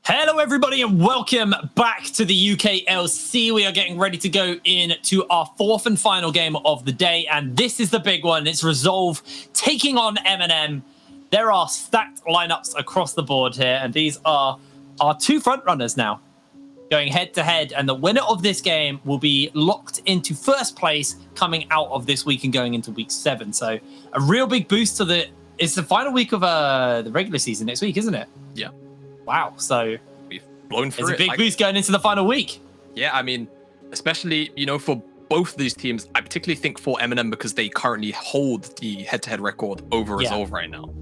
Hello, everybody, and welcome back to the UKLC. We are getting ready to go into our fourth and final game of the day, and this is the big one. It's Resolve taking on MNM. There are stacked lineups across the board here, and these are our two frontrunners now going head-to-head, and the winner of this game will be locked into first place coming out of this week and going into week 7. So a real big boost to the... It's the final week of the regular season next week, isn't it? Yeah. Wow, so we've blown through it. It's a big boost going into the final week. Yeah, I mean, especially, for both of these teams, I particularly think for MNM because they currently hold the head-to-head record over Resolve right now.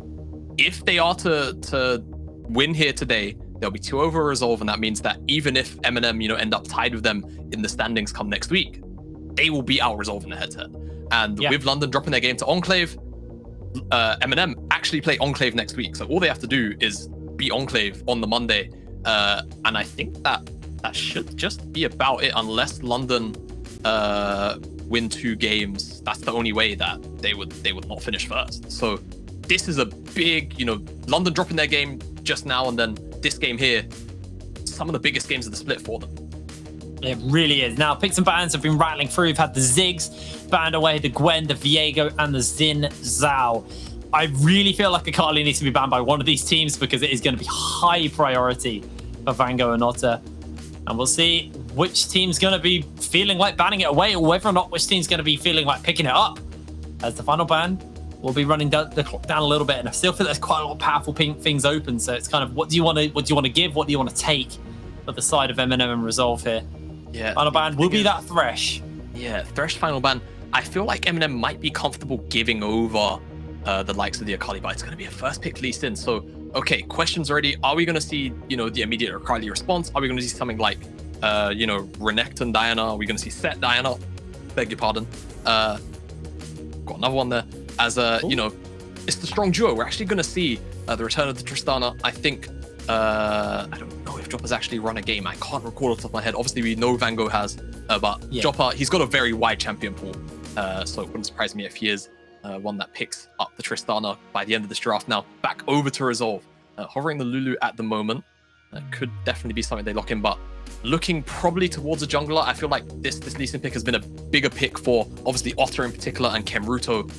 If they are to win here today, they'll be 2 over Resolve, and that means that even if MNM, end up tied with them in the standings come next week, they will be out Resolve in the head-to-head. And with London dropping their game to Enclave, MNM actually play Enclave next week. So all they have to do is beat Enclave on the Monday, and I think that should just be about it, unless London win 2 games. That's the only way that they would not finish first. So this is a big, London dropping their game just now, and then this game here, some of the biggest games of the split for them. It really is. Now, picks and bans have been rattling through. We've had the Ziggs banned away, the Gwen, the Viego, and the Xin Zhao. I really feel like Akali needs to be banned by one of these teams because it is going to be high priority for Vango and Otter. And we'll see which team's going to be feeling like banning it away, or whether or not which team's going to be feeling like picking it up. As the final ban will be running the clock down a little bit, and I still feel there's quite a lot of powerful things open. So it's kind of what do you want to give, what do you want to take for the side of MNM and Resolve here. Yeah, final ban will be that Thresh. Yeah, Thresh final ban. I feel like MNM might be comfortable giving over the likes of the Akali, but it's going to be a first pick Lee Sin. So, okay, questions already. Are we going to see, the immediate Akali response? Are we going to see something like, Renekton Diana? Are we going to see Set Diana? Beg your pardon. Got another one there. As it's the strong duo. We're actually going to see the return of the Tristana. I think, I don't know if Joppa's actually run a game. I can't recall off the top of my head. Obviously, we know Vango has, but Joppa, he's got a very wide champion pool. So it wouldn't surprise me if he is one that picks up the Tristana by the end of this draft. Now, back over to Resolve. Hovering the Lulu at the moment. Could definitely be something they lock in, but looking probably towards a jungler. I feel like this Lee Sin pick has been a bigger pick for, obviously, Otter in particular and Kemruto.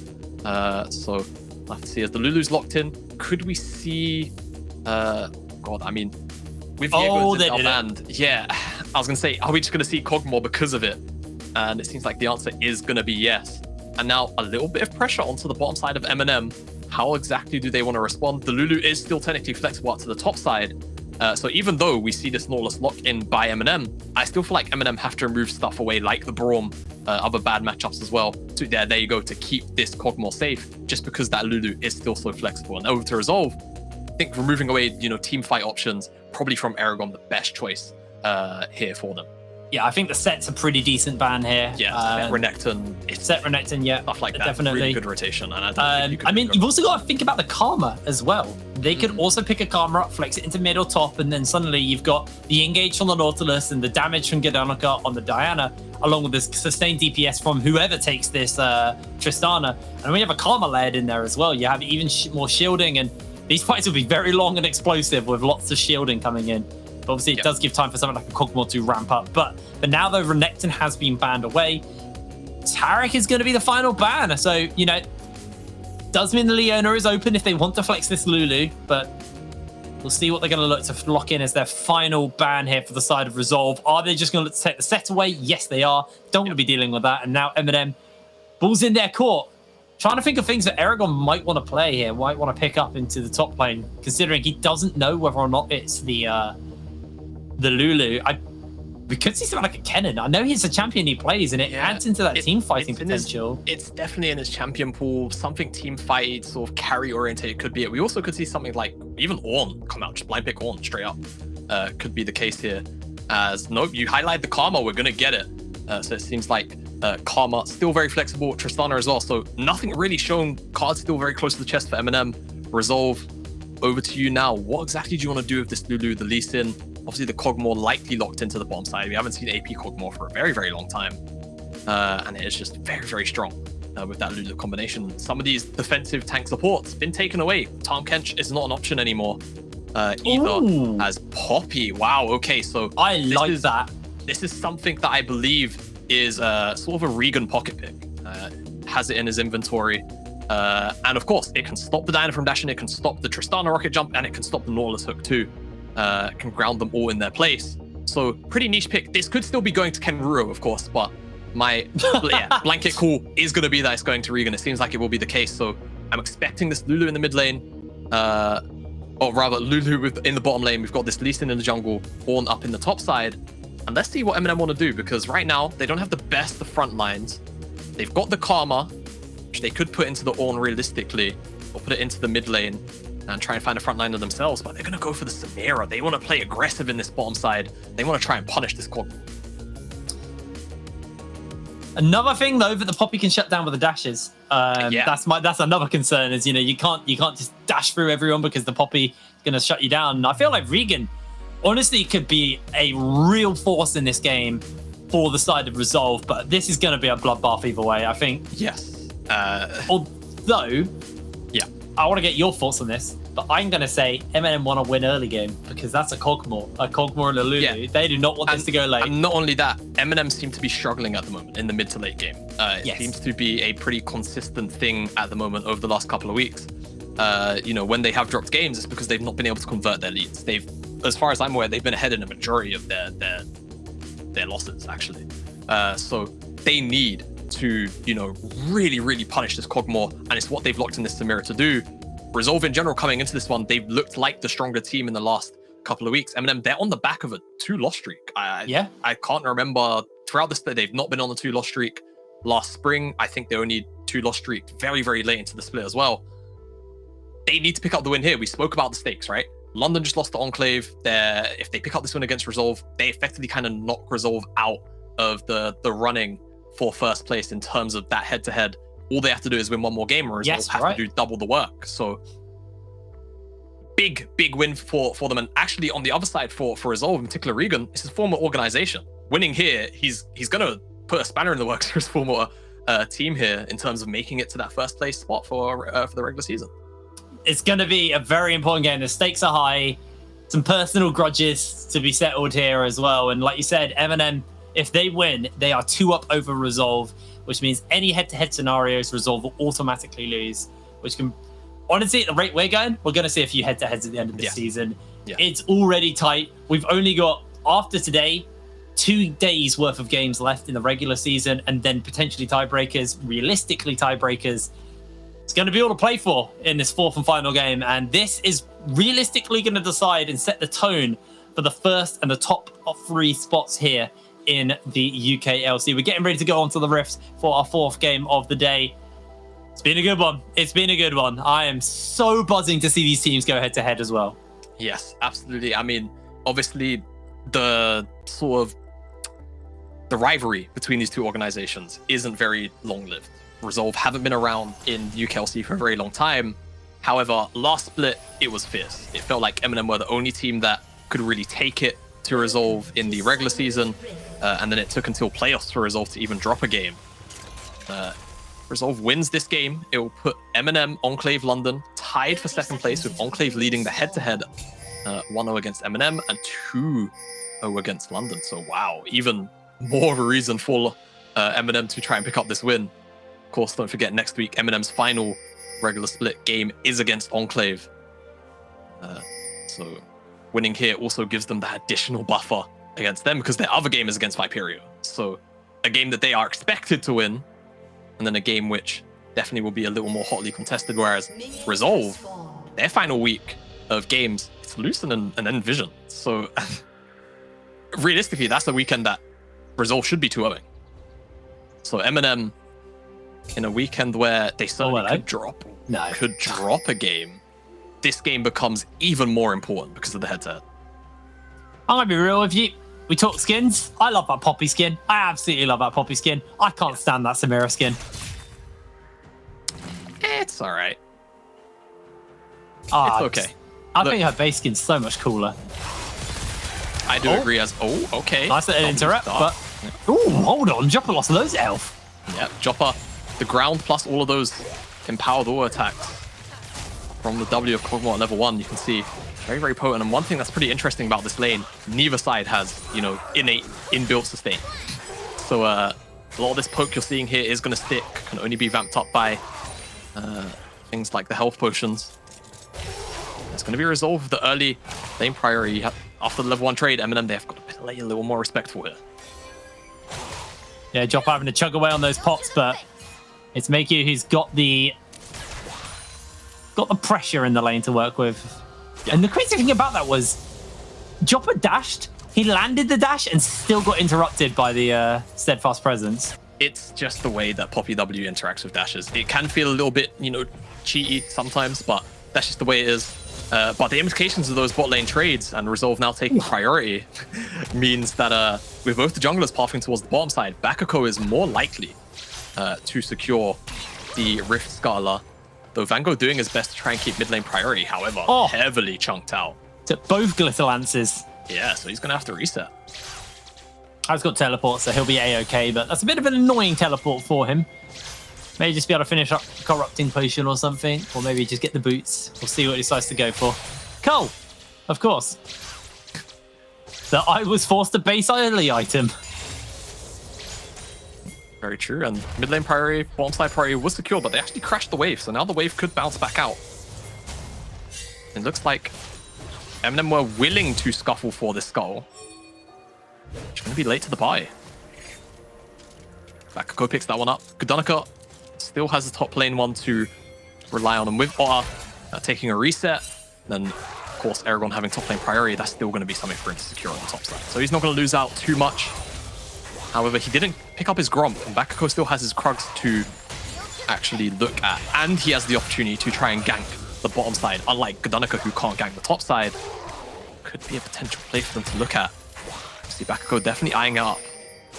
So we'll have to see as the Lulu's locked in. Could we see... God, I mean, with Viego and banned, yeah, I was going to say, are we just going to see Kog'Maw because of it? And it seems like the answer is going to be yes. And now a little bit of pressure onto the bottom side of MNM. How exactly do they want to respond? The Lulu is still technically flexible up to the top side. So even though we see this flawless lock-in by MNM, I still feel like MNM have to remove stuff away, like the Braum, other bad matchups as well. So there you go, to keep this Kog'Maw safe, just because that Lulu is still so flexible. And over to Resolve, I think removing away, team fight options, probably from Aragon, the best choice here for them. Yeah, I think the set's a pretty decent ban here. Yeah, Renekton. Set Renekton, yeah. Stuff like that. Definitely. Really good rotation. And I mean, you've also got to think about the Karma as well. They could also pick a Karma up, flex it into mid or top, and then suddenly you've got the engage from the Nautilus and the damage from Gadanica on the Diana, along with this sustained DPS from whoever takes this Tristana. And when you have a Karma layered in there as well, you have even more shielding, and these fights will be very long and explosive with lots of shielding coming in. But obviously, it does give time for something like a Kog'Maw to ramp up. But now, though, Renekton has been banned away. Taric is going to be the final ban. So, does mean the Leona is open if they want to flex this Lulu. But we'll see what they're going to look to lock in as their final ban here for the side of Resolve. Are they just going to look to take the set away? Yes, they are. Don't want to be dealing with that. And now MNM, ball's in their court. Trying to think of things that Aragon might want to play here, might want to pick up into the top lane, considering he doesn't know whether or not it's the Lulu. We could see something like a Kennen. I know he's a champion he plays, and it adds into that team fighting potential. It's definitely in his champion pool. Something team fight, sort of carry oriented could be it. We also could see something like even Ornn come out, just blind pick Ornn straight up. Could be the case here. As nope, you highlight the Karma, we're gonna get it. So it seems like Karma still very flexible, Tristana as well. So nothing really shown. Cards still very close to the chest for MNM. Resolve, over to you now. What exactly do you want to do with this Lulu, the Lee Sin? Obviously, the Kog'Maw likely locked into the bottom side. We haven't seen AP Kog'Maw for a very, very long time. And it is just very, very strong with that Lulu combination. Some of these defensive tank supports been taken away. Tahm Kench is not an option anymore. either as Poppy. Wow, okay, so I like that. This is something that I believe is sort of a Regan pocket pick. Has it in his inventory. And of course, it can stop the Diana from dashing, it can stop the Tristana rocket jump, and it can stop the Nautilus hook too. It can ground them all in their place. So pretty niche pick. This could still be going to Kenruro, of course, but my blanket call is going to be that it's going to Regan. It seems like it will be the case. So I'm expecting this Lulu in the mid lane, or rather Lulu in the bottom lane. We've got this Lee Sin in the jungle, Ornn up in the top side. And let's see what MNM want to do, because right now they don't have the best of front lines. They've got the Karma, which they could put into the Ornn realistically, or put it into the mid lane and try and find a front liner themselves, but they're going to go for the Samira. They want to play aggressive in this bottom side. They want to try and punish this Kog'Maw. Another thing though that the Poppy can shut down with the dashes. That's another concern is, you can't just dash through everyone because the Poppy is going to shut you down. And I feel like Regan honestly could be a real force in this game for the side of Resolve, but this is going to be a bloodbath either way, I think. Yes. Although, I want to get your thoughts on this, but I'm going to say MNM want to win early game because that's a Kog'Maw and a Lulu. Yeah. They do not want this to go late. And not only that, MNM seem to be struggling at the moment in the mid to late game. It seems to be a pretty consistent thing at the moment over the last couple of weeks. When they have dropped games, it's because they've not been able to convert their leads. As far as I'm aware, they've been ahead in a majority of their losses, actually. So they need to, really, really punish this Kog'Maw, and it's what they've locked in this Samira to do. Resolve in general, coming into this one, they've looked like the stronger team in the last couple of weeks. MNM, they're on the back of a 2-loss streak. I can't remember throughout this, they've not been on the 2-loss streak. Last spring, I think they only 2-loss streak very, very late into the split as well. They need to pick up the win here. We spoke about the stakes, right? London just lost to Enclave. If they pick up this win against Resolve, they effectively kind of knock Resolve out of the running for first place in terms of that head-to-head. All they have to do is win one more game, or Resolve have to do double the work. So big win for them. And actually on the other side for Resolve, in particular Regan, it's his former organization. Winning here, he's going to put a spanner in the works for his former team here in terms of making it to that first place spot for the regular season. It's going to be a very important game. The stakes are high. Some personal grudges to be settled here as well. And like you said, MNM, if they win, they are 2 up over Resolve, which means any head-to-head scenarios, Resolve will automatically lose, which can... Honestly, at the rate we're going, we're going to see a few head-to-heads at the end of this season. Yeah. It's already tight. We've only got, after today, 2 days worth of games left in the regular season, and then potentially tiebreakers, realistically tiebreakers. It's going to be all to play for in this 4th and final game, and this is realistically going to decide and set the tone for the first and the top of 3 spots here in the UKLC. We're getting ready to go on to the Rifts for our 4th game of the day. It's been a good one. It's been a good one. I am so buzzing to see these teams go head-to-head as well. Yes, absolutely. I mean, obviously, the rivalry between these 2 organizations isn't very long-lived. Resolve haven't been around in UKLC for a very long time. However, last split, it was fierce. It felt like MNM were the only team that could really take it to Resolve in the regular season, and then it took until playoffs for Resolve to even drop a game. Resolve wins this game. It will put MNM, Enclave, London tied for 2nd place, with Enclave leading the head-to-head 1-0 against MNM and 2-0 against London. So wow, even more of a reason for MNM to try and pick up this win. Of course, don't forget, next week, MNM's final regular split game is against Enclave. So winning here also gives them that additional buffer against them, because their other game is against Viperio. So a game that they are expected to win, and then a game which definitely will be a little more hotly contested, whereas Resolve, their final week of games, it's Lucent and then Vision. So realistically, that's a weekend that Resolve should be 2-0. So MNM, in a weekend where they certainly could drop a game, this game becomes even more important because of the head-to-head. I'm going to be real with you. We talk skins. I love that Poppy skin. I absolutely love that Poppy skin. I can't stand that Samira skin. It's all right. It's okay. I think her base skin's so much cooler. I do agree as... Oh, okay. Nice little interrupt, but... Ooh, hold on. Joppa lost loads of health. Yeah, Joppa, the ground plus all of those empowered auto attacks. from the W of Kog'Maw at level 1, you can see very, very potent. And one thing that's pretty interesting about this lane, neither side has, you know, innate, inbuilt sustain. So a lot of this poke you're seeing here is going to stick, can only be vamped up by things like the health potions. It's going to be resolved with the early lane priority. After the level 1 trade, MNM, they've got to play a little more respectful here. Yeah, Joppa having to chug away on those pots, but it's Makyu who's got the pressure in the lane to work with. Yeah. And the crazy thing about that was Joppa dashed, he landed the dash and still got interrupted by the steadfast presence. It's just the way that Poppy W interacts with dashes. It can feel a little bit, you know, cheaty sometimes, but that's just the way it is. But the implications of those bot lane trades and Resolve now taking priority means that with both the junglers pathing towards the bottom side, Bakako is more likely to secure the Rift Scala. Though Van Gogh doing his best to try and keep mid lane priority, however, heavily chunked out. Took both Glitter Lances. Yeah, so he's going to have to reset. I've got teleport, so he'll be A-okay, but that's a bit of an annoying teleport for him. Maybe just be able to finish up Corrupting Potion or something, or maybe just get the boots. We'll see what he decides to go for. Cole, of course. That I was forced to base early item. Very true, and mid lane priority, bottom side priority was secure, but they actually crashed the wave, so now the wave could bounce back out. It looks like MNM were willing to scuffle for this skull. It's going to be late to the buy. Bakako picks that one up. Gudanika still has the top lane one to rely on, and with Otter taking a reset, then of course Aragorn having top lane priority, that's still going to be something for him to secure on the top side. So he's not going to lose out too much. However, he didn't pick up his Gromp, and Bakako still has his Krugs to actually look at, and he has the opportunity to try and gank the bottom side, unlike Gudanika, who can't gank the top side. Could be a potential play for them to look at. See Bakako definitely eyeing it up,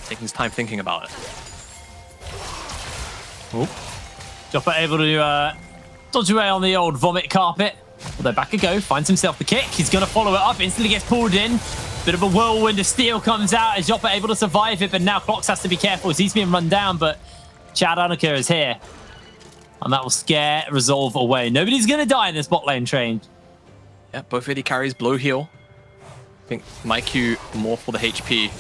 taking his time thinking about it. Oh, Joppa able to dodge away on the old vomit carpet. Although Bakako finds himself the kick. He's going to follow it up, instantly gets pulled in. Bit of a whirlwind of steel comes out as Joppa able to survive it, but now Clocks has to be careful as he's being run down, but Chad Anuka is here. And that will scare Resolve away. Nobody's going to die in this bot lane train. Yeah, both AD carries blow heal. I think Mikyu more for the HP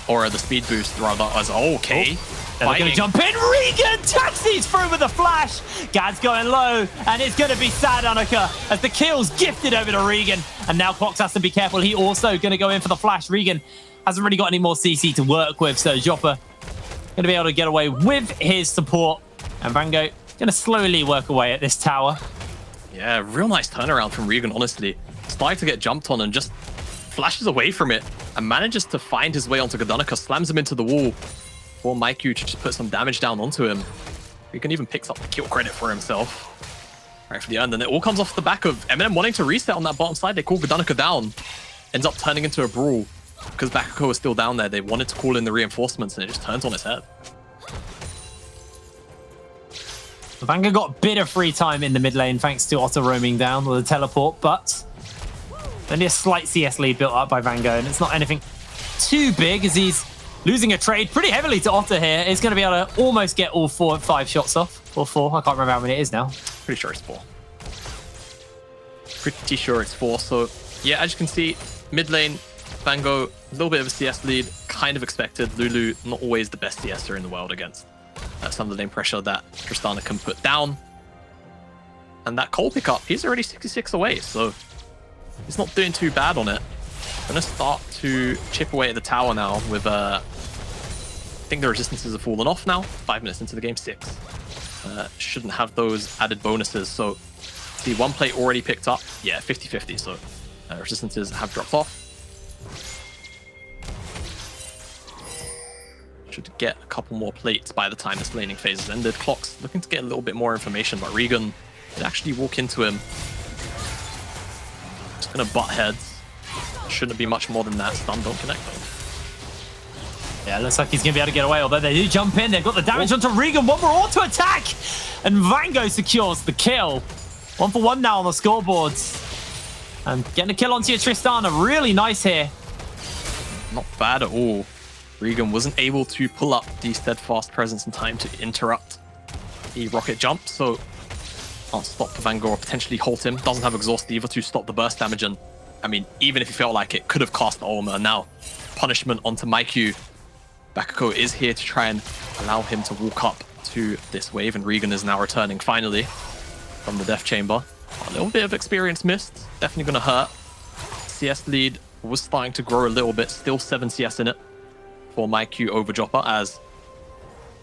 or the speed boost rather as okay. They're going to jump in. Regan taxis through with a flash. Gad's going low, and it's going to be sad Anuka as the kill's gifted over to Regan. And now Clocks has to be careful. He also going to go in for the flash. Regan hasn't really got any more CC to work with, so Joppa going to be able to get away with his support. And Van Gogh going to slowly work away at this tower. Yeah, real nice turnaround from Regan, honestly. Starting to get jumped on and just flashes away from it and manages to find his way onto Gudanika, slams him into the wall for Mikyu to just put some damage down onto him. Regan even picks up the kill credit for himself. Right for the end, and it all comes off the back of MNM wanting to reset on that bottom side. They call Gudanika down. Ends up turning into a brawl because Bakako was still down there. They wanted to call in the reinforcements and it just turns on its head. Vanga got a bit of free time in the mid lane thanks to Otter roaming down with a teleport, but only a slight CS lead built up by Van Gogh, and it's not anything too big as he's losing a trade pretty heavily to Otter here. He's going to be able to almost get all 4 and 5 shots off, or 4. I can't remember how many it is now. Pretty sure it's 4. Pretty sure it's 4. So yeah, as you can see, mid lane, Van Gogh, a little bit of a CS lead, kind of expected. Lulu, not always the best CSer in the world against some of the lane pressure that Tristana can put down. And that Cole pickup, he's already 66 away, so he's not doing too bad on it. Gonna start to chip away at the tower now with I think the resistances have fallen off now. 5 minutes into the game, 6. Shouldn't have those added bonuses. So see, 1 plate already picked up. Yeah, 50-50. So resistances have dropped off. Should get a couple more plates by the time this laning phase is ended. Clock's looking to get a little bit more information, but Regan did actually walk into him. Just gonna butt heads. Shouldn't be much more than that. Stun don't connect though. Yeah, looks like he's going to be able to get away, although they do jump in. They've got the damage onto Regan. 1 more auto attack! And Van Gogh secures the kill. 1 for 1 now on the scoreboards. And getting a kill onto your Tristana. Really nice here. Not bad at all. Regan wasn't able to pull up the steadfast presence in time to interrupt the rocket jump, so Can't stop Vango or potentially halt him. Doesn't have exhaust either to stop the burst damage. And I mean, even if he felt like it, could have cast the Ulma. Now, punishment onto Maiku. Bakugo is here to try and allow him to walk up to this wave, and Regan is now returning finally from the Death Chamber. A little bit of experience missed. Definitely going to hurt. CS lead was starting to grow a little bit. Still 7 CS in it for Maiku over Joppa, as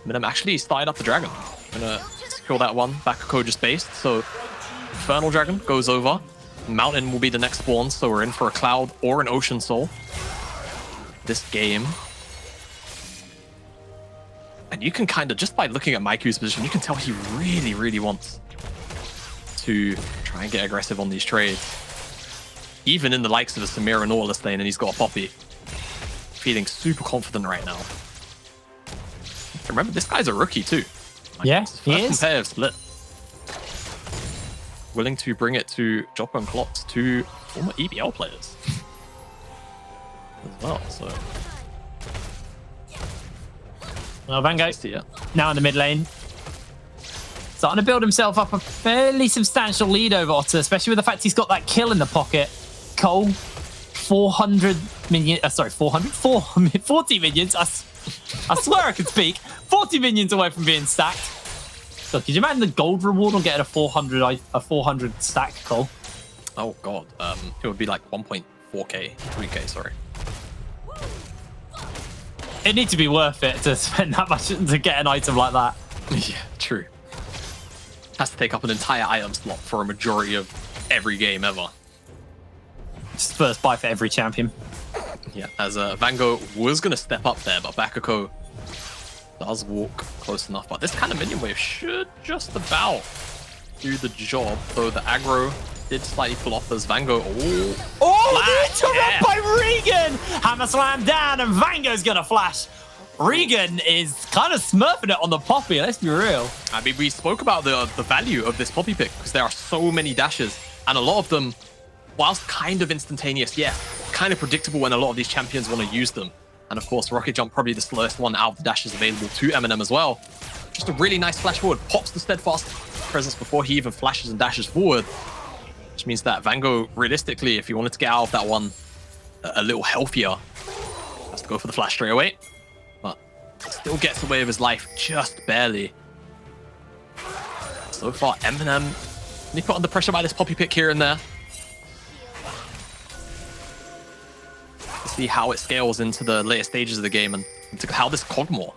MNM actually started up the Dragon. Gonna secure that one. Bakugo just based, so Infernal Dragon goes over. Mountain will be the next spawn, so we're in for a Cloud or an Ocean Soul this game. And you can kind of, just by looking at Maiku's position, you can tell he really, really wants to try and get aggressive on these trades. Even in the likes of a Samira Nautilus lane, and he's got a Poppy. Feeling super confident right now. Remember, this guy's a rookie too. Yeah, he is. Competitive split. Willing to bring it to Joppa and Clocks, two former EBL players as well, so... Well, Vango now in the mid lane. Starting to build himself up a fairly substantial lead over Otter, especially with the fact he's got that kill in the pocket. Cole, 40 minions. I swear I can speak. 40 minions away from being stacked. So could you imagine the gold reward on getting a 400 stack, Cole? Oh god, it would be like 1.4k, 3k, sorry. It needs to be worth it to spend that much to get an item like that. Yeah, true. Has to take up an entire item slot for a majority of every game ever. It's first buy for every champion. Yeah, as Vango was going to step up there, but Bakugo does walk close enough. But this kind of minion wave should just about do the job, though the aggro did slightly pull off as Vango. Oh, the interrupt by Regan! Hammer slam down, and Vango's gonna flash. Regan is kind of smurfing it on the Poppy, let's be real. I mean, we spoke about the value of this Poppy pick, because there are so many dashes, and a lot of them, whilst kind of instantaneous, yeah, kind of predictable when a lot of these champions want to use them. And of course, Rocket Jump, probably the slowest one out of the dashes available to MNM as well. Just a really nice flash forward, pops the Steadfast presence before he even flashes and dashes forward. Which means that Vango, realistically, if he wanted to get out of that one a little healthier, has to go for the flash straight away. But still gets away with his life just barely. So far, MNM only put under pressure by this Poppy pick here and there. Let's see how it scales into the later stages of the game and how this Cogmore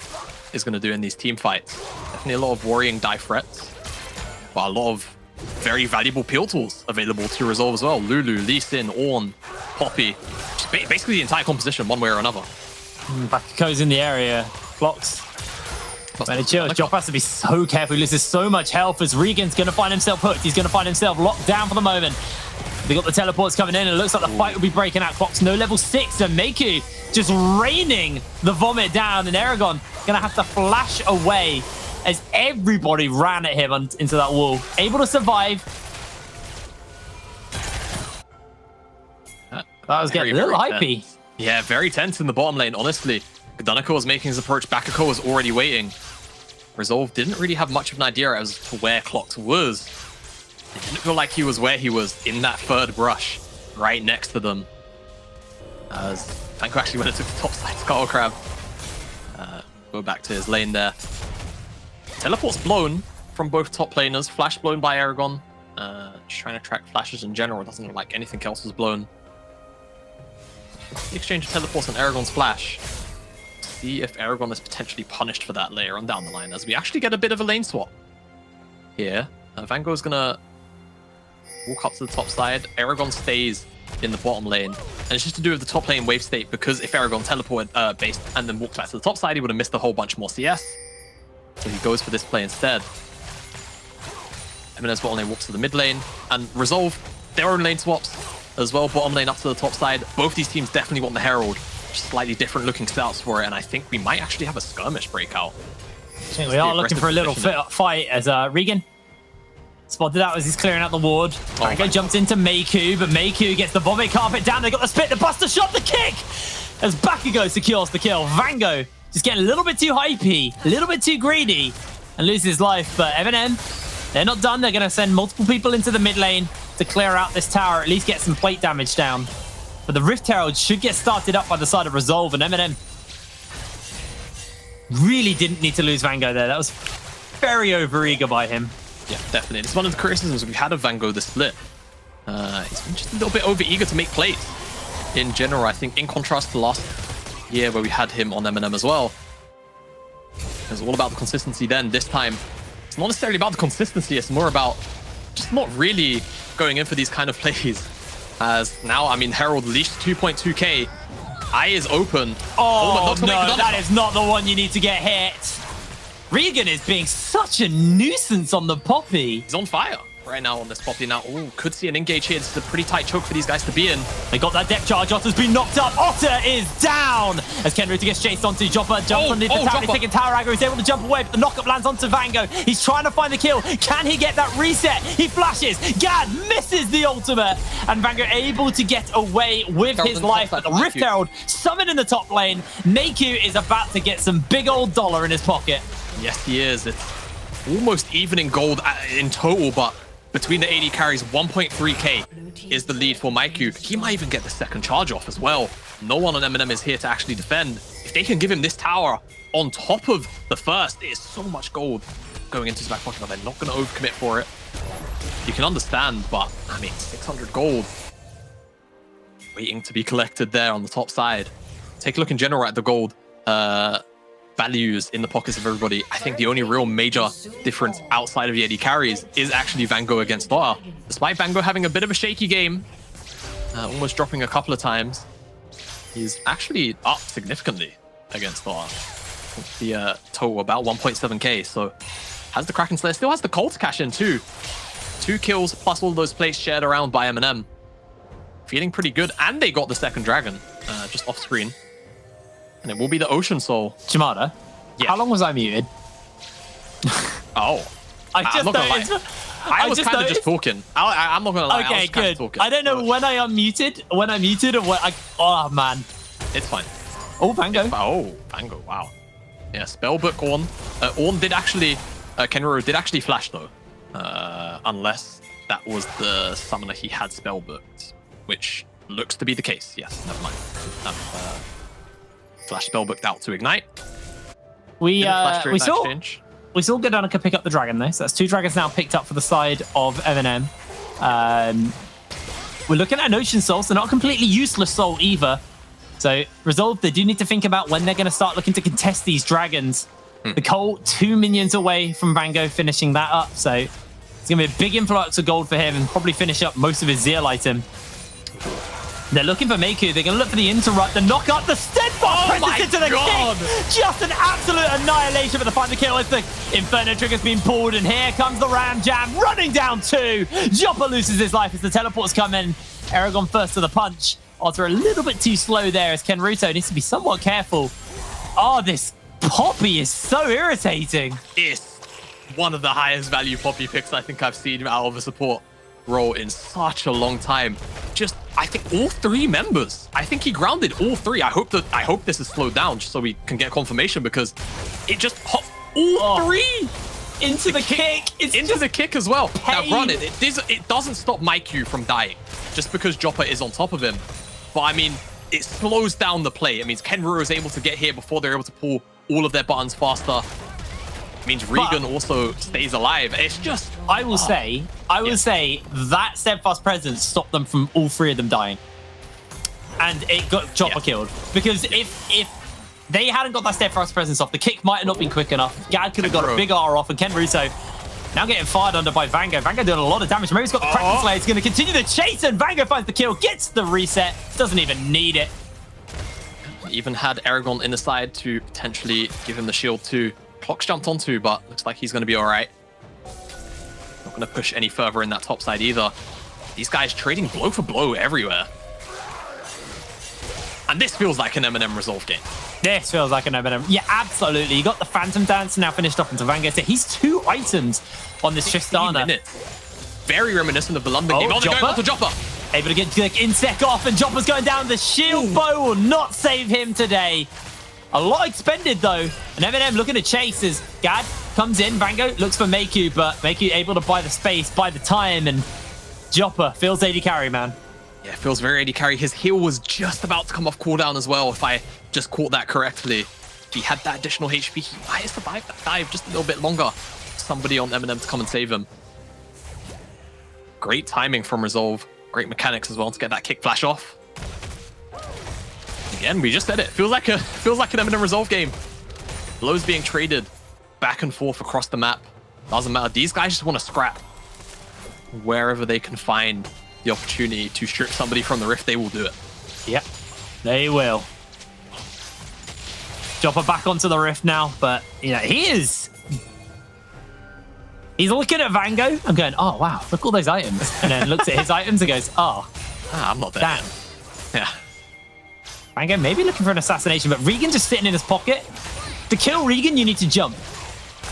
is going to do in these team fights. Definitely a lot of worrying die threats, but a lot of very valuable peel tools available to resolve as well. Lulu, Lee Sin, Ornn, Poppy. Basically the entire composition, one way or another. Bakugo's in the area. Clocks. When it chills, Joppa has to be so careful. He loses so much health as Regan's going to find himself hooked. He's going to find himself locked down for the moment. They got the teleports coming in, and it looks like the fight will be breaking out. Clocks no level 6, and Meiku just raining the vomit down, and Aragon going to have to flash away as everybody ran at him into that wall. Able to survive. That was getting a little hypey. Yeah, very tense in the bottom lane, honestly. Dunako was making his approach. Bakugo was already waiting. Resolve didn't really have much of an idea as to where Clocks was. It didn't feel like he was where he was in that third brush, right next to them. As Vanko actually went and took the top side Skull Crab. Go back to his lane there. Teleport's blown from both top laners. Flash blown by Aragon. Just trying to track flashes in general. It doesn't look like anything else was blown. The exchange of teleports on Aragon's flash. See if Aragon is potentially punished for that later on down the line, as we actually get a bit of a lane swap here. Vango's gonna walk up to the top side. Aragon stays in the bottom lane, and it's just to do with the top lane wave state, because if Aragon teleported based and then walked back to the top side, he would have missed a whole bunch more CS. So he goes for this play instead. MNM's bottom lane walks to the mid lane, and Resolve their own lane swaps as well. Bottom lane up to the top side. Both these teams definitely want the Herald. Just slightly different looking setups for it, and I think we might actually have a skirmish breakout. I think we are looking for a little fight as Regan spotted out as he's clearing out the ward. Franco jumps into Meiku, but Meiku gets the vomit carpet down. They got the spit, the buster shot, the kick! As Bakugo secures the kill. Vango just getting a little bit too hypey, a little bit too greedy, and loses his life. But MNM They're not done. They're going to send multiple people into the mid lane to clear out this tower, at least get some plate damage down. But the Rift Herald should get started up by the side of Resolve, and MNM really didn't need to lose Vango there. That was very overeager by him. Yeah, definitely. It's one of the criticisms we've had of Vango this split. He's been just a little bit overeager to make plays in general, I think, in contrast to last year where we had him on MNM as well. It was all about the consistency then. This time, it's not necessarily about the consistency. It's more about just not really going in for these kind of plays. As now, I mean, Herald leashed 2.2k. Eye is open. Oh, no, that is not the one you need to get hit. Regan is being such a nuisance on the Poppy. He's on fire right now on this Poppy. Now, ooh, could see an engage here. This is a pretty tight choke for these guys to be in. They got that depth charge. Otter's been knocked up. Otter is down as Kenruta gets chased onto Joppa. Jumps underneath the tower. He's taking tower aggro. He's able to jump away, but the knockup lands onto Vango. He's trying to find the kill. Can he get that reset? He flashes. Gad misses the ultimate. And Vango able to get away with his life. But the Rift Herald summoned in the top lane. Naku is about to get some big old dollar in his pocket. Yes, he is. It's almost even in gold in total, but between the AD carries, 1.3k is the lead for Maiku. He might even get the second charge off as well. No one on MNM is here to actually defend. If they can give him this tower on top of the first, it is so much gold going into his back pocket, but they're not going to overcommit for it. You can understand, but I mean, 600 gold waiting to be collected there on the top side. Take a look in general at the gold values in the pockets of everybody. I think the only real major difference outside of the AD carries is actually Vango against Dota. Despite Vango having a bit of a shaky game, almost dropping a couple of times, he's actually up significantly against Dota. The total about 1.7k, so has the Kraken Slayer, still has the Colt cash in too. 2 kills plus all those plays shared around by MNM. Feeling pretty good, and they got the second dragon just off screen. And it will be the Ocean Soul. Jamada, how long was I muted? Oh. I'm not gonna lie. I was kind of just talking. I'm not going to lie. Okay, good. I don't know when I unmuted, or when I... Oh, man. It's fine. Oh, Vango. Oh, Vango. Wow. Yeah, Spellbook Ornn. Ornn did actually... Kenriro did actually flash, though. Unless that was the summoner he had Spellbooked, which looks to be the case. Yes, never mind. Flash Spellbooked out to Ignite. We saw Goddanica pick up the dragon, though. So that's 2 dragons now picked up for the side of MNM. We're looking at an Ocean Soul, so not a completely useless soul either. So Resolve, they do need to think about when they're going to start looking to contest these dragons. The Colt, 2 minions away from Vango finishing that up. So it's going to be a big influx of gold for him and probably finish up most of his Zeal item. They're looking for Maiku. They're going to look for the interrupt, the knock up, the steadfast presence into the kick. Just an absolute annihilation for the find the kill. As the Inferno trigger's been pulled, and here comes the Ram Jam running down 2. Joppa loses his life as the teleports come in. Aragon first to the punch. Otter a little bit too slow there as Kenruto needs to be somewhat careful. Oh, this Poppy is so irritating. It's one of the highest value Poppy picks I think I've seen out of a support role in such a long time. Just, I think all 3 members. I think he grounded all 3. I hope this is slowed down just so we can get confirmation, because it just popped all 3 into the kick. It's into the kick as well. Pain. Now run it. It doesn't stop Maiku from dying just because Joppa is on top of him. But I mean, it slows down the play. It means Kenriro is able to get here before they're able to pull all of their buttons faster. It means Regan also stays alive. It's just... I will say that steadfast presence stopped them from all 3 of them dying. And it got Joppa killed. Because if they hadn't got that steadfast presence off, the kick might have not been quick enough. Gad could have got a big R off, and Kenruto now getting fired under by Vango. Vango doing a lot of damage. Maybe he's got the Kraken Slayer. He's going to continue the chase, and Vango finds the kill, gets the reset. Doesn't even need it. Even had Aragon in the side to potentially give him the shield too. Clock's jumped onto, but looks like he's going to be all right. Not going to push any further in that top side either. These guys trading blow for blow everywhere. And this feels like an MNM Resolve game. This feels like an MNM. Yeah, absolutely. You got the Phantom Dance now finished off into Vango. So he's 2 items on this Tristana. Very reminiscent of the London game. Oh, they're going on to Joppa. Able to get Insec off, and Joppa's going down. The shield bow will not save him today. A lot expended, though. And MNM looking to chase as Gad comes in. Vango looks for Meiku, but Meiku able to buy the space, buy the time, and Joppa feels AD carry, man. Yeah, feels very AD carry. His heal was just about to come off cooldown as well, if I just caught that correctly. If he had that additional HP, he might have survived that dive just a little bit longer. Somebody on MNM to come and save him. Great timing from Resolve. Great mechanics as well to get that kick flash off. Again, we just said it. Feels like an MNM Resolve game. Blows being traded back and forth across the map. Doesn't matter. These guys just want to scrap. Wherever they can find the opportunity to strip somebody from the rift, they will do it. Yep, they will. Joppa back onto the rift now, but you know, he's looking at Vango and going, oh wow, look at all those items. And then looks at his items and goes, oh, I'm not there. Damn. Yeah. Vango maybe looking for an assassination, but Regan just sitting in his pocket. To kill Regan, you need to jump.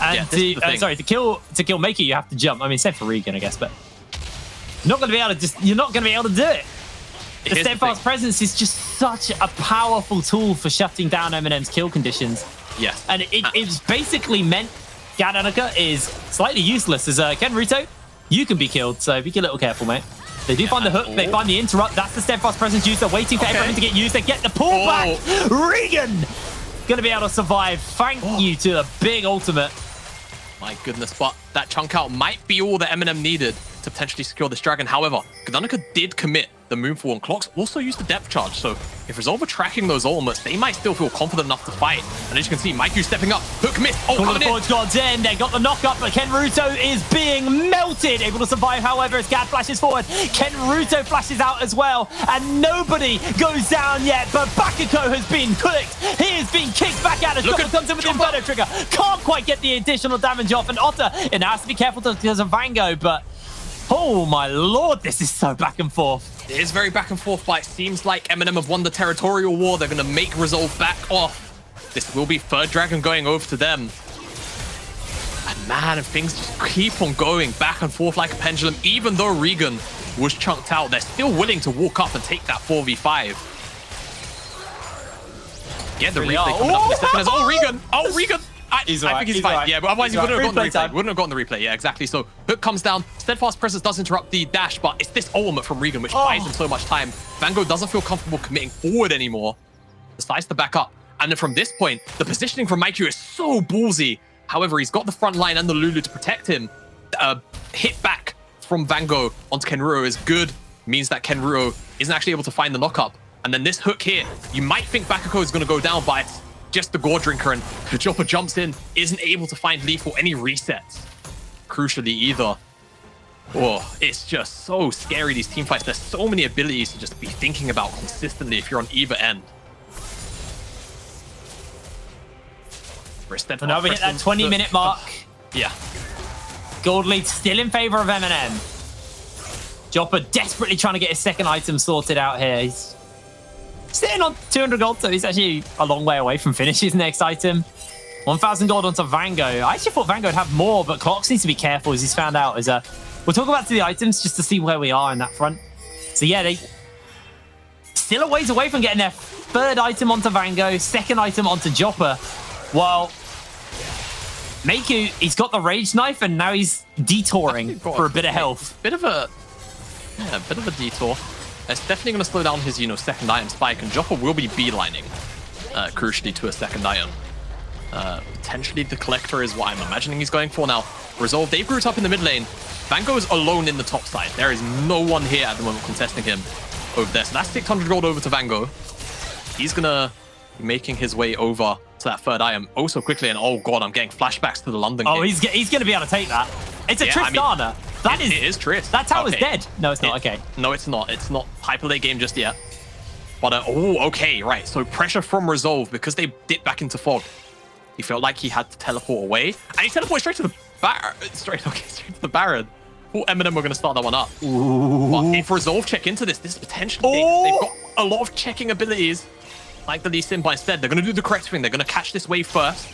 And yeah, to kill Meiku, you have to jump. I mean, same for Regan, I guess, but you're not going to be able to do it. The steadfast presence is just such a powerful tool for shutting down MNM's kill conditions. Yes. And it's basically meant Gadanuka is slightly useless as Ken Ruto. You can be killed, so be a little careful, mate. They do find the hook, they find the interrupt. That's the steadfast presence used. They're waiting for everyone to get used. They get the pullback. Regan gonna be able to survive. Thank you to the big ultimate. My goodness, but that chunk out might be all that MNM needed to potentially secure this dragon. However, Gadanuka did commit the moonfall, and Clocks also used the depth charge. So if Resolve are tracking those ultimates, they might still feel confident enough to fight. And as you can see, Meiku stepping up. Hook miss. Oh, coming in. Gods in. They got the knock up, but Ken Ruto is being melted. Able to survive, however, as Gad flashes forward. Ken Ruto flashes out as well. And nobody goes down yet, but Bakuko has been clicked. He is being kicked back out as Joppa comes in with the Inferno trigger. Can't quite get the additional damage off. And Otter, it has to be careful because of Vango, but oh my lord, this is so back and forth. It is very back and forth, but it seems like MNM have won the territorial war. They're going to make Resolve back off. This will be third dragon going over to them. And man, things just keep on going back and forth like a pendulum. Even though Regan was chunked out, they're still willing to walk up and take that 4v5. Yeah, the replay coming up in a second as Regan. Oh, Regan. I think he's fine. Right. Yeah, but otherwise he wouldn't have gotten the replay. Wouldn't have gotten the replay. Yeah, exactly. So hook comes down. Steadfast presence does interrupt the dash, but it's this ultimate from Regan which buys him so much time. Vango doesn't feel comfortable committing forward anymore. Decides to back up. And then from this point, the positioning from Meiku is so ballsy. However, he's got the front line and the Lulu to protect him. Hit back from Vango onto Kenruro is good. Means that Kenruro isn't actually able to find the knock-up. And then this hook here, you might think Bakuko is going to go down, but it's just the Gore Drinker, and Joppa jumps in, isn't able to find lethal any resets. Crucially either. Oh, it's just so scary, these team fights. There's so many abilities to just be thinking about consistently if you're on either end. So now we hit that 20-minute mark. Yeah. Gold lead still in favor of MNM. Joppa desperately trying to get his second item sorted out here. He's sitting on 200 gold, so he's actually a long way away from finish his next item. 1,000 gold onto Vango. I actually thought Vango would have more, but Clocks needs to be careful as he's found out. We'll talk about the items just to see where we are in that front. So yeah, they still a ways away from getting their third item onto Vango, second item onto Joppa. While Meiku, he's got the Rage Knife, and now he's detouring for a bit of health. Bit of a detour. It's definitely going to slow down his, second item spike, and Joppa will be beelining, crucially, to a second item. Potentially the Collector is what I'm imagining he's going for now. Resolve, they've grouped up in the mid lane. Vango is alone in the top side. There is no one here at the moment contesting him over there. So that's 600 gold over to Vango. He's going to be making his way over to that third item oh so quickly, and oh god, I'm getting flashbacks to the London game. He's going to be able to take that. It's a Tristana. It is Trist. That tower's dead. No, it's not. Okay. No, it's not. It's not hyper late game just yet. But, okay, right. So pressure from Resolve, because they dipped back into fog. He felt like he had to teleport away. And he teleported straight to the Baron. Straight to the Baron. Oh, MNM were going to start that one up. Ooh. But if Resolve check into this is potentially big. They've got a lot of checking abilities. Like the Lee Sin, but instead, they're going to do the correct thing. They're going to catch this wave first.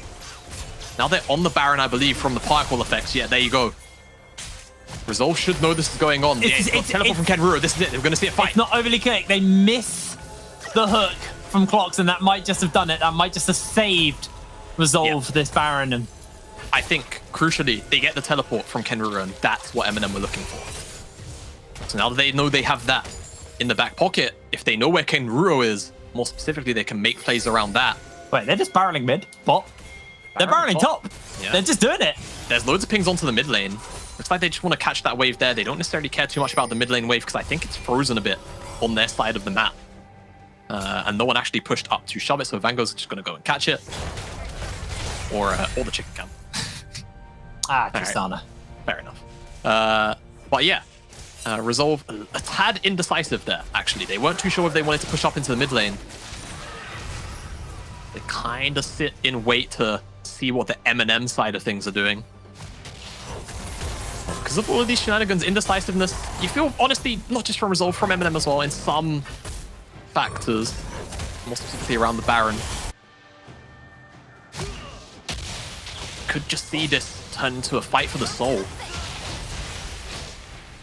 Now they're on the Baron, I believe, from the particle effects. Yeah, there you go. Resolve should know this is going on. It's teleport from Kenruro. This is it. We're going to see a fight. It's not overly quick. They miss the hook from Clocks, and that might just have done it. That might just have saved Resolve this Baron. And I think, crucially, they get the teleport from Kenruro, and that's what MNM were looking for. So now that they know they have that in the back pocket, if they know where Kenruro is, more specifically, they can make plays around that. Wait, they're just barreling mid, bot. They're barreling top. Yeah. They're just doing it. There's loads of pings onto the mid lane. Looks like they just want to catch that wave there. They don't necessarily care too much about the mid lane wave because I think it's frozen a bit on their side of the map. And no one actually pushed up to shove it, so Vango's just going to go and catch it. Or the chicken can. Tristana. Right. Fair enough. But yeah, Resolve a tad indecisive there, actually. They weren't too sure if they wanted to push up into the mid lane. They kind of sit in wait to see what the MNM side of things are doing. Because of all of these shenanigans, indecisiveness, you feel, honestly, not just from Resolve, from MNM as well, in some factors, more specifically around the Baron. Could just see this turn into a fight for the soul.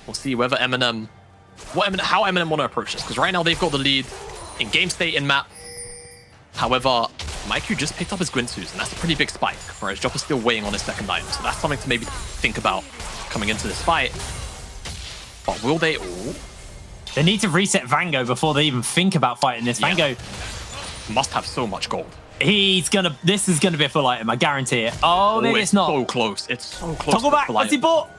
We'll see whether MNM, how MNM want to approach this, because right now they've got the lead in game state in map. However, Maiku just picked up his Gwynsu's, and that's a pretty big spike, whereas Joppa's still waiting on his second item, so that's something to maybe think about coming into this fight. But will they? Ooh. They need to reset Vango before they even think about fighting this. Yeah. Vango Must have so much gold. This is gonna be a full item, I guarantee it. Oh, maybe it's not. So close. It's so close. Toggle back. What's he bought?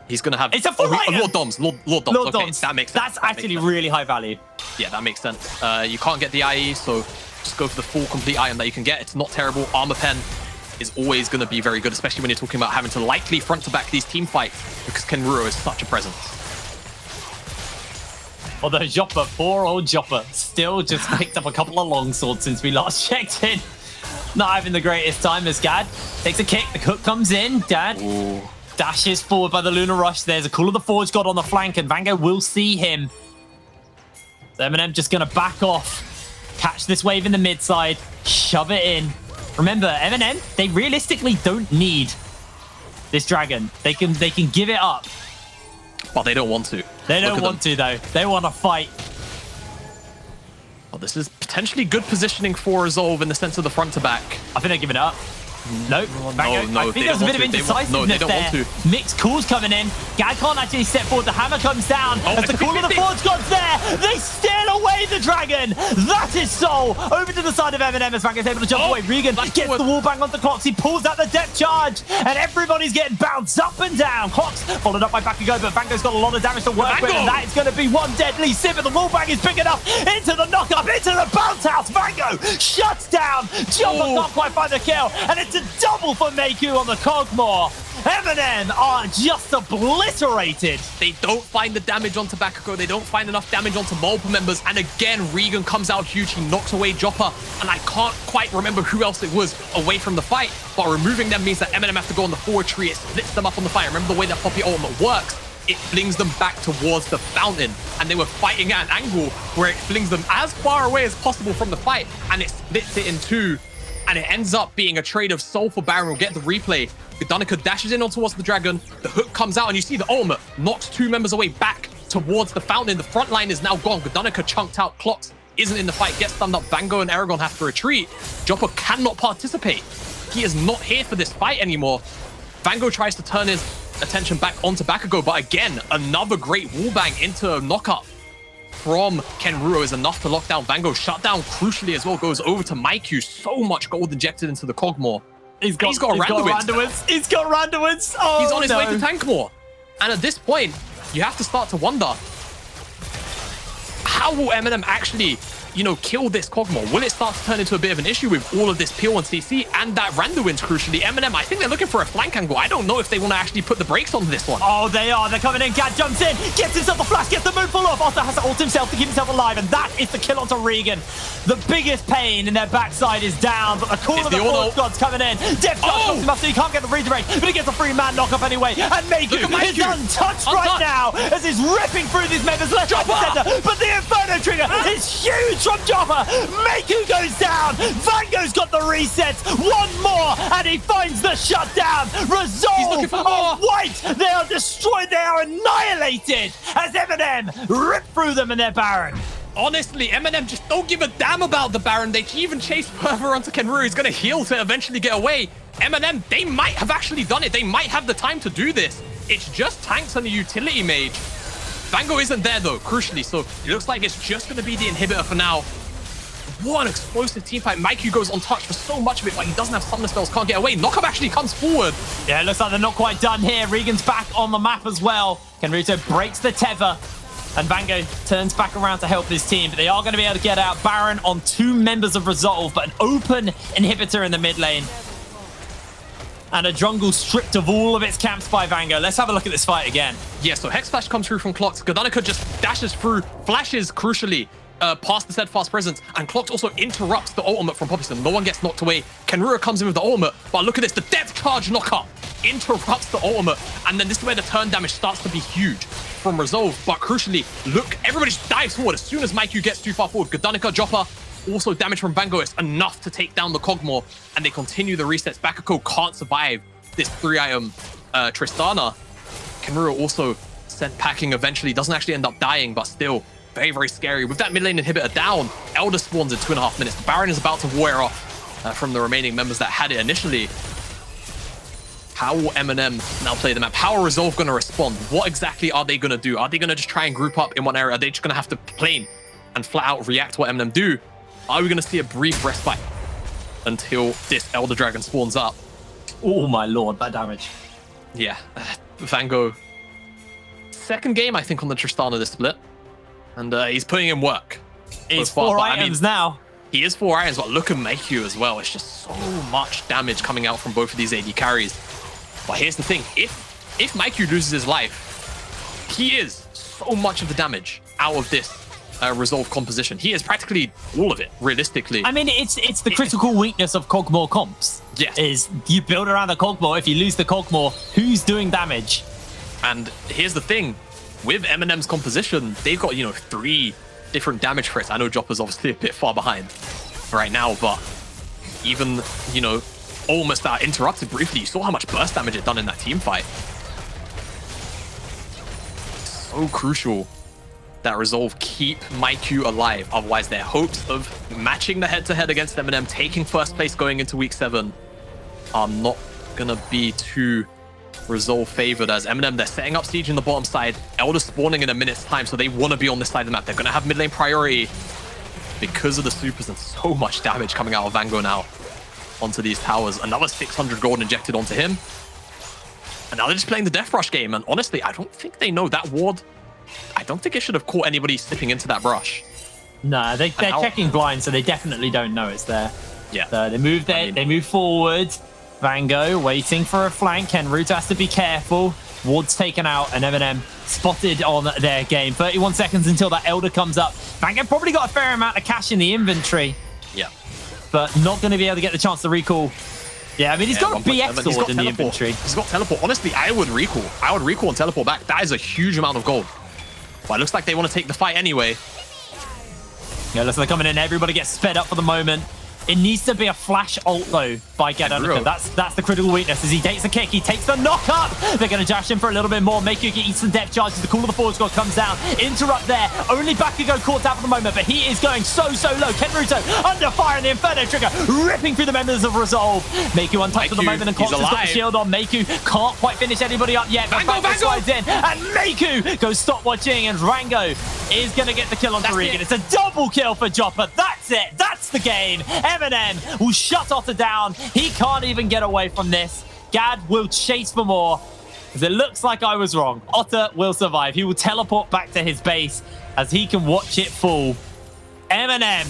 He's gonna have. It's a full item. Lord Doms. Lord Doms. Lord Okay, Doms. that makes sense. That's actually really high value. Yeah, that makes sense. You can't get the IE, so just go for the full complete item that you can get. It's not terrible. Armor Pen is always going to be very good, especially when you're talking about having to likely front to back these team fights, because Kenruro is such a presence. Although Joppa, poor old Joppa, still just picked up a couple of longswords since we last checked in. Not having the greatest time as Gad takes a kick. The hook comes in. Dad Ooh. dashes forward by the Lunar Rush. There's a Call of the Forge God on the flank, and Vango will see him. So MNM just going to back off, catch this wave in the mid side, shove it in. Remember, MNM, they realistically don't need this dragon. They can give it up. But they don't want to. They don't want to, though. They want to fight. Well, this is potentially good positioning for Resolve in the sense of the front to back. I think they're giving it up. Nope. No, I think there's a bit of indecisiveness there. Mixed calls coming in. Gad can't actually step forward. The hammer comes down. As the Call of the Forge God's there, they steal away the dragon. That is Soul. Over to the side of MNM as Vango's able to jump away. Regan gets the wall bang onto Clocks. He pulls out the depth charge, and everybody's getting bounced up and down. Clocks followed up by Bakugo, but Vango's got a lot of damage to work with, and that is going to be one deadly sip. And the wall bang is big enough into the knock-up, into the bounce house. Vango shuts down. Jumper can't quite find the kill, and it's a double for Meiku on the Cogmore. MNM are just obliterated. They don't find the damage onto Bakugo. They don't find enough damage onto multiple members. And again, Regan comes out huge. He knocks away Joppa. And I can't quite remember who else it was away from the fight. But removing them means that MNM have to go on the forward tree. It splits them up on the fight. Remember the way that Poppy ultimate works? It flings them back towards the fountain. And they were fighting at an angle where it flings them as far away as possible from the fight. And it splits it in two. And it ends up being a trade of Soul for Baron. We'll get the replay. Gudanica dashes in on towards the dragon. The hook comes out, and you see the ultimate knocks two members away back towards the fountain. The front line is now gone. Gudanica chunked out. Clocks isn't in the fight. Gets stunned up. Vango and Aragon have to retreat. Joppa cannot participate. He is not here for this fight anymore. Vango tries to turn his attention back onto Bakugo, but again, another great wallbang into a knockup from Kenruro is enough to lock down Vango. Shutdown crucially as well goes over to Maiku. So much gold injected into the Cogmore. He's got Randuin's. He's got Randuin's. Oh, he's on his way to Tankmore. And at this point, you have to start to wonder, how will MNM actually, kill this Cogmore? Will it start to turn into a bit of an issue with all of this peel and CC and that Randuin's crucially? MNM, I think they're looking for a flank angle. I don't know if they want to actually put the brakes on this one. Oh, they are. They're coming in. Gad jumps in, gets himself a flash, gets the moonfall off. Also has to ult himself to keep himself alive, and that is the kill onto Regan. The biggest pain in their backside is down, but the Call of the Forge God's coming in. Death Charge knocks him up, so he can't get the redirect, but he gets a free man knock up anyway. And Meiku is untouched right now as he's ripping through these members left, right, and center. But the Inferno trigger is huge from Joppa. Meiku goes down. Vango's got the resets. One more, and he finds the shutdown. Resolve of White. They are destroyed. They are annihilated as MNM rip through them in their Baron. Honestly, MNM just don't give a damn about the Baron. They even chase further onto Kenruro. He's going to heal to eventually get away. MNM, they might have actually done it. They might have the time to do this. It's just tanks and the utility mage. Vango isn't there though, crucially, so it looks like it's just going to be the inhibitor for now. What an explosive teamfight. Mikey goes untouched for so much of it, but he doesn't have summoner spells, can't get away. Knockup actually comes forward. Yeah, it looks like they're not quite done here. Regan's back on the map as well. Kenruto breaks the tether, and Vango turns back around to help his team, but they are going to be able to get out. Baron on 2 members of Resolve, but an open inhibitor in the mid lane. And a jungle stripped of all of its camps by Vango. Let's have a look at this fight again. Yeah, so Hex Flash comes through from Clocks. Gadanica just dashes through, flashes crucially past the steadfast presence, and Clocks also interrupts the ultimate from Poppyston. No one gets knocked away. Kenrura comes in with the ultimate, but look at this, the depth charge knockup interrupts the ultimate, and then this is where the turn damage starts to be huge from Resolve. But crucially, look, everybody just dives forward as soon as Mikey gets too far forward. Gadanica, Joppa, also damage from Vango is enough to take down the Cogmore, and they continue the resets. Bakako can't survive this 3-item Tristana. Kenrura also sent packing eventually, doesn't actually end up dying, but still very, very scary. With that mid lane inhibitor down, Elder spawns in 2.5 minutes. The Baron is about to wear off from the remaining members that had it initially. How will MNM now play the map? How are Resolve going to respond? What exactly are they going to do? Are they going to just try and group up in one area? Are they just going to have to plane and flat out react to what MNM do? Are we going to see a brief respite until this Elder Dragon spawns up? Oh my lord, that damage. Yeah, Vango. Second game, I think, on the Tristana this split. And he's putting in work. It's 4 items now. He is 4 items, but look at Meiku as well. It's just so much damage coming out from both of these AD carries. But here's the thing. If Meiku loses his life, he is so much of the damage out of this Resolve composition. He is practically all of it, realistically. I mean, it's the critical weakness of Cogmore comps. Yes. Is you build around the Cogmore. If you lose the Cogmore, who's doing damage? And here's the thing. With MNM's composition, they've got, 3 different damage threats. I know Joppa's obviously a bit far behind right now, but even, almost that interrupted briefly. You saw how much burst damage it done in that team fight. So crucial that Resolve keep Meiku alive. Otherwise, their hopes of matching the head-to-head against MNM, taking first place going into week 7, are not gonna be too Resolve favored, as MNM, they're setting up siege in the bottom side. Elder spawning in a minute's time, so they want to be on this side of the map. They're going to have mid lane priority because of the supers and so much damage coming out of Vango now onto these towers. Another 600 gold injected onto him. And now they're just playing the Death Brush game. And honestly, I don't think they know that ward. I don't think it should have caught anybody slipping into that brush. No, they're checking blind, so they definitely don't know it's there. Yeah. So they move they move forward. Vango waiting for a flank. Kenruto has to be careful. Ward's taken out, and MNM spotted on their game. 31 seconds until that Elder comes up. Vango probably got a fair amount of cash in the inventory. Yeah. But not going to be able to get the chance to recall. Yeah, I mean, he's got a BF sword in the inventory. He's got teleport. Honestly, I would recall. I would recall and teleport back. That is a huge amount of gold. But it looks like they want to take the fight anyway. Yeah, looks like they're coming in. Everybody gets sped up for the moment. It needs to be a flash ult, though, by Gadanica. That's the critical weakness. As he takes the kick, he takes the knock up. They're going to dash him for a little bit more. Meiku eats some depth charges. The Call of the Forge God comes down. Interrupt there. Only Bakugo caught out for the moment, but he is going so low. Kenruto under fire in the Inferno Trigger, ripping through the members of Resolve. Meiku untouched for the moment, and Cox has got the shield on. Meiku can't quite finish anybody up yet, but Vango slides in, and Meiku goes stopwatching, and Rango is going to get the kill on Regan. It's a double kill for Joppa. That's it. That's the game. MNM will shut Otter down. He can't even get away from this. Gad will chase for more, because it looks like I was wrong. Otter will survive. He will teleport back to his base as he can watch it fall. MNM.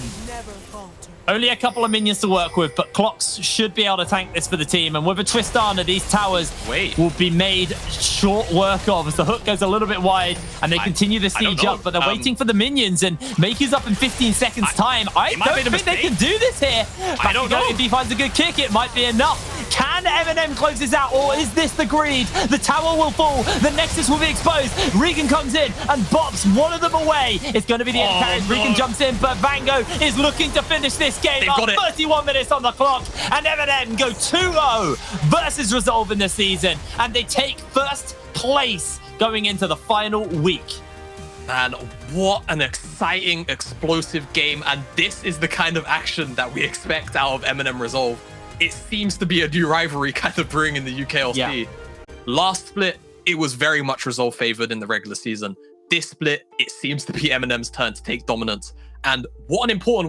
Only a couple of minions to work with, but Clocks should be able to tank this for the team. And with a Tristana, these towers will be made short work of as the hook goes a little bit wide and they continue the siege up, but they're waiting for the minions, and Maker's up in 15 seconds time. I don't think they can do this here. I don't know. If he finds a good kick, it might be enough. Can MNM close this out, or is this the greed? The tower will fall. The Nexus will be exposed. Regan comes in and bops one of them away. It's going to be the end carry. Regan jumps in, but Vango is looking to finish this game. 31 minutes on the clock, and MNM go 2-0 versus Resolve in the season, and they take first place going into the final week. Man, what an exciting, explosive game, and this is the kind of action that we expect out of MNM Resolve. it seems to be a new rivalry kind of brewing in the UKLC. Yeah. Last split, it was very much Resolve favored in the regular season. This split, it seems to be MNM's turn to take dominance. And what an important win.